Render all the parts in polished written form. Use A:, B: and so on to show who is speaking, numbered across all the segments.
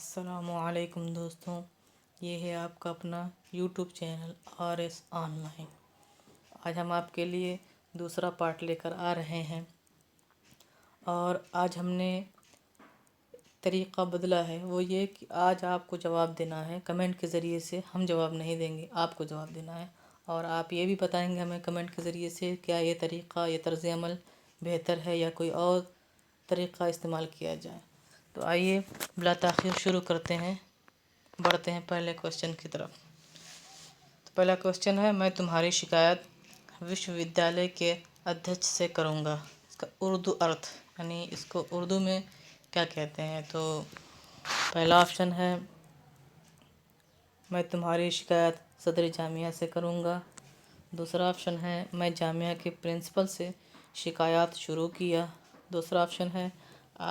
A: السلام علیکم دوستوں، یہ ہے آپ کا اپنا YouTube channel RS on line. آج ہم آپ کے لیے دوسرا پارٹ لے کر آ رہے ہیں، اور آج ہم نے طریقہ بدلا ہے۔ وہ یہ کہ آج آپ کو جواب دینا ہے کمنٹ کے ذریعے سے، ہم جواب نہیں دیں گے، آپ کو جواب دینا ہے، اور آپ یہ بھی بتائیں گے ہمیں کمنٹ کے ذریعے سے کیا یہ طریقہ، یہ طرز عمل بہتر ہے یا کوئی اور طریقہ استعمال کیا جائے۔ تو آئیے بلا تاخیر شروع کرتے ہیں، بڑھتے ہیں پہلے کوسچن کی طرف۔ تو پہلا کوسچن ہے، میں تمہاری شکایت وشو ودیالیہ کے ادھیش سے کروں گا۔ اس کا اردو ارتھ، یعنی اس کو اردو میں کیا کہتے ہیں؟ تو پہلا آپشن ہے، میں تمہاری شکایت صدر جامعہ سے کروں گا۔ دوسرا آپشن ہے، میں جامعہ کے پرنسپل سے شکایات شروع کیا۔ دوسرا آپشن ہے،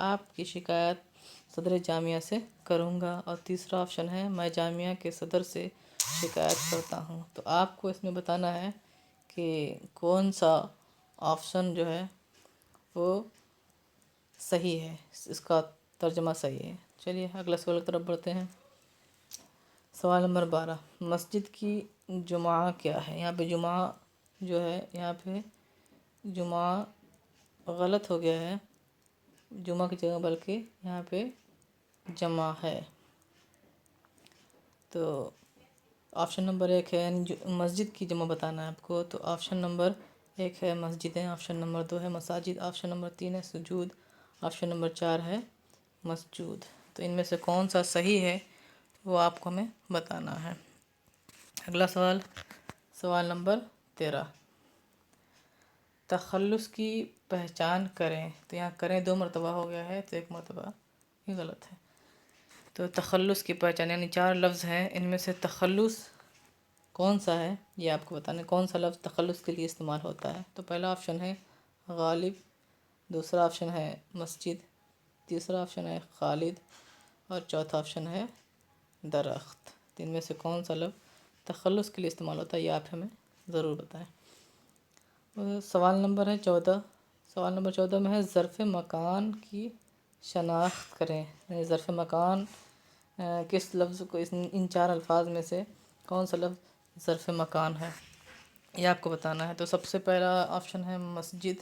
A: آپ کی شکایت صدر جامعہ سے کروں گا۔ اور تیسرا آپشن ہے، میں جامعہ کے صدر سے شکایت کرتا ہوں۔ تو آپ کو اس میں بتانا ہے کہ کون سا آپشن جو ہے وہ صحیح ہے، اس کا ترجمہ صحیح ہے۔ چلیے اگلا سوال کی طرف بڑھتے ہیں۔ سوال نمبر 12، مسجد کی جمعہ کیا ہے؟ یہاں پہ جمعہ جو ہے، یہاں پہ جمعہ غلط ہو گیا ہے، جمعہ کی جگہ بلکہ یہاں پہ جمع ہے۔ تو آپشن نمبر 1 ہے، یعنی مسجد کی جمع بتانا ہے آپ کو۔ تو آپشن نمبر 1 ہے مسجدیں، آپشن نمبر 2 ہے مساجد، آپشن نمبر 3 ہے سجود، آپشن نمبر 4 ہے مسجود۔ تو ان میں سے کون سا صحیح ہے وہ آپ کو ہمیں بتانا ہے۔ اگلا سوال، سوال نمبر 13، تخلص کی پہچان کریں۔ تو یہاں کریں 2 مرتبہ ہو گیا ہے، تو 1 مرتبہ یہ غلط ہے۔ تو تخلص کی پہچان، یعنی 4 لفظ ہیں، ان میں سے تخلص کون سا ہے یہ آپ کو بتانا ہے، کون سا لفظ تخلص کے لیے استعمال ہوتا ہے۔ تو پہلا آپشن ہے غالب، دوسرا آپشن ہے مسجد، تیسرا آپشن ہے خالد، اور چوتھا آپشن ہے درخت۔ تو ان میں سے کون سا لفظ تخلص کے لیے استعمال ہوتا ہے یہ آپ ہمیں ضرور بتائیں۔ سوال نمبر ہے 14، سوال نمبر 14 میں ہے، ظرف مکان کی شناخت کریں۔ یعنی ظرف مکان کس لفظ کو، ان 4 الفاظ میں سے کون سا لفظ ظرف مکان ہے یہ آپ کو بتانا ہے۔ تو سب سے پہلا آپشن ہے مسجد،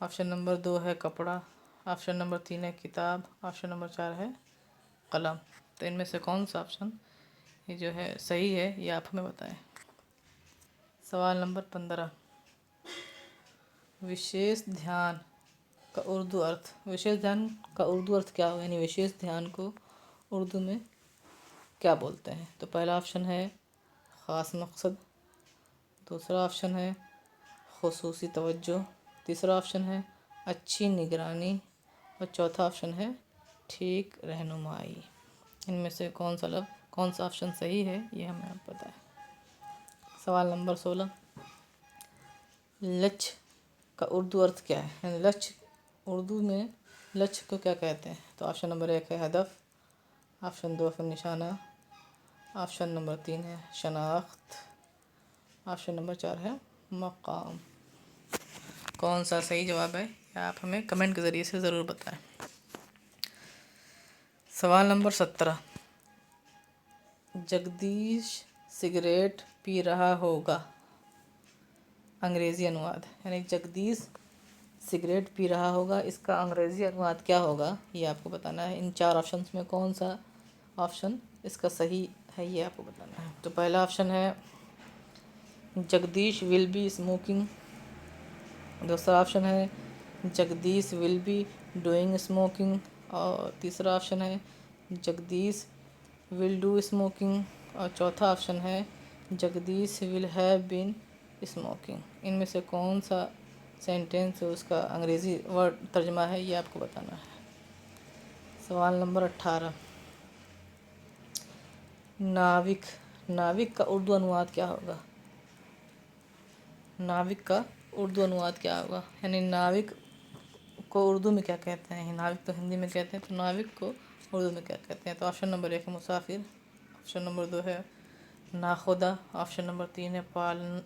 A: آپشن نمبر 2 ہے کپڑا، آپشن نمبر 3 ہے کتاب، آپشن نمبر 4 ہے قلم۔ تو ان میں سے کون سا آپشن یہ جو ہے صحیح ہے یہ آپ ہمیں بتائیں۔ سوال نمبر 15، وشیش دھیان کا اردو ارتھ۔ وشیش دھیان کا اردو ارتھ کیا ہوگا؟ یعنی وشیش دھیان کو اردو میں کیا بولتے ہیں؟ تو پہلا آپشن ہے خاص مقصد، دوسرا آپشن ہے خصوصی توجہ، تیسرا آپشن ہے اچھی نگرانی، اور چوتھا آپشن ہے ٹھیک رہنمائی۔ ان میں سے کون سا آپشن صحیح ہے یہ ہمیں آپ بتائیں۔ سوال نمبر 16، لچ کا اردو ارتھ کیا ہے؟ یعنی لچ، اردو میں لچ کو کیا کہتے ہیں؟ تو آپشن نمبر 1 ہے ہدف، آپشن 2 ہے نشانہ، آپشن نمبر 3 ہے شناخت، آپشن نمبر 4 ہے مقام۔ کون سا صحیح جواب ہے یہ آپ ہمیں کمنٹ کے ذریعے سے ضرور بتائیں۔ سوال نمبر 17، جگدیش سگریٹ پی رہا ہوگا، انگریزی انواد۔ یعنی جگدیش سگریٹ پی رہا ہوگا، اس کا انگریزی انواد کیا ہوگا یہ آپ کو بتانا ہے۔ ان 4 آپشنس میں کون سا آپشن اس کا صحیح ہے یہ آپ کو بتانا ہے۔ تو پہلا آپشن ہے جگدیش ول بی اسموکنگ، دوسرا آپشن ہے Jagdish will be doing smoking, اور تیسرا آپشن ہے جگدیش ول ڈو اسموکنگ، اور چوتھا آپشن ہے Jagdish will have been smoking. ان میں سے کون سا سینٹینس اس کا انگریزی ورڈ ترجمہ ہے یہ آپ کو بتانا ہے۔ سوال نمبر 18، ناوک، ناوک کا اردو انواد کیا ہوگا؟ ناوک کا اردو انواد کیا ہوگا؟ یعنی ناوک کو اردو میں کیا کہتے ہیں؟ ناوک تو ہندی میں کہتے ہیں، تو ناوک کو اردو میں کیا کہتے ہیں؟ تو آپشن نمبر 1 ہے مسافر، آپشن نمبر 2 ہے ناخدا، آپشن نمبر 3 ہے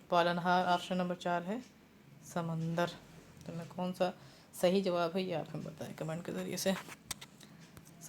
A: پالنہار، آپشن نمبر 4 ہے سمندر۔ تو میں کون سا صحیح جواب ہے یہ آپ ہمیں بتائیں کمنٹ کے ذریعے سے۔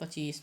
A: 25,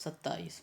A: 27,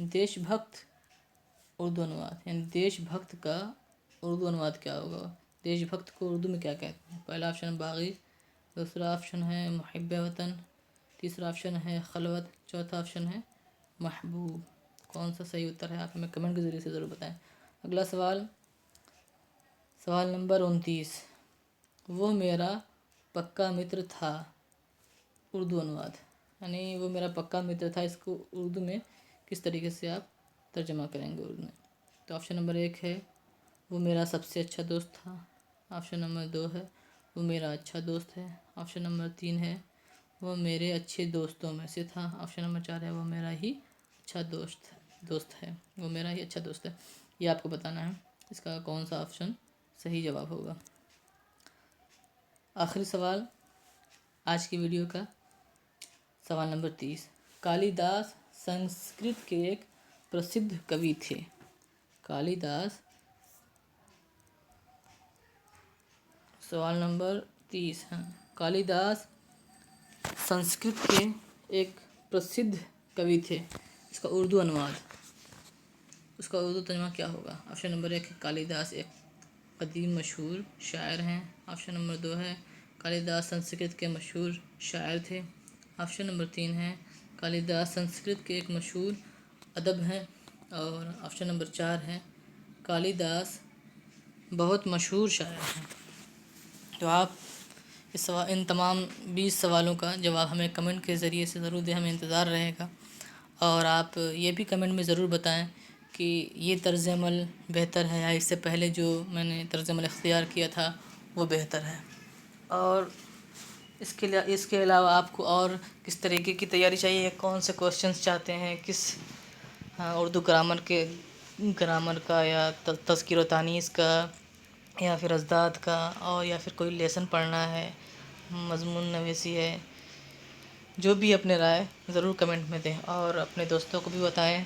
A: دیش بھکت اردو انواد، یعنی دیش بھکت کا اردو انواد کیا ہوگا؟ دیش بھکت کو اردو میں کیا کہتے ہیں؟ پہلا آپشن باغی، دوسرا آپشن ہے محب وطن، تیسرا آپشن ہے خلوت، چوتھا آپشن ہے محبوب۔ کون سا صحیح اتر ہے آپ ہمیں کمنٹ کے ذریعے سے ضرور بتائیں۔ اگلا سوال، سوال نمبر 29، وہ میرا پکا متر تھا، اردو انواد، یعنی وہ میرا پکا متر تھا، اس کو اردو میں کس طریقے سے آپ ترجمہ کریں گے اردو میں؟ تو آپشن نمبر 1 ہے وہ میرا سب سے اچھا دوست تھا، آپشن نمبر 2 ہے وہ میرا اچھا دوست ہے، آپشن نمبر 3 ہے وہ میرے اچھے دوستوں میں سے تھا، آپشن نمبر 4 ہے وہ میرا ہی اچھا دوست ہے، وہ میرا ہی اچھا دوست ہے۔ یہ آپ کو بتانا ہے اس کا کون سا آپشن صحیح جواب ہوگا۔ آخری سوال آج کی ویڈیو کا، سوال نمبر 30، کالی داس سنسکرت کے ایک پرسدھ کوی تھے۔ کالی داس، سوال نمبر 30 ہے، کالی داس سنسکرت کے ایک پرسدھ کوی تھے، اس کا اردو انواد، اس کا اردو ترجمہ کیا ہوگا؟ آپشن نمبر 1 ہے کالی داس ایک قدیم مشہور شاعر ہیں، آپشن نمبر 2 ہے کالی داس سنسکرت کے مشہور شاعر تھے، آپشن نمبر 3 ہے کالی داس سنسکرت کے ایک مشہور ادب ہیں، اور آپشن نمبر 4 ہے کالی داس بہت مشہور شاعر ہیں۔ تو آپ ان تمام 20 سوالوں کا جواب ہمیں کمنٹ کے ذریعے سے ضرور دیں، ہمیں انتظار رہے گا، اور آپ یہ بھی کمنٹ میں ضرور بتائیں کہ یہ طرز عمل بہتر ہے یا اس سے پہلے جو میں نے طرز عمل اختیار کیا تھا وہ بہتر ہے، اور اس کے علاوہ آپ کو اور کس طریقے کی تیاری چاہیے، کون سے کوشچنس چاہتے ہیں، کس اردو گرامر کا یا تذکیر و تانیث کا یا پھر ازداد کا، اور یا پھر کوئی لیسن پڑھنا ہے، مضمون نویسی ہے، جو بھی اپنے رائے ضرور کمنٹ میں دیں، اور اپنے دوستوں کو بھی بتائیں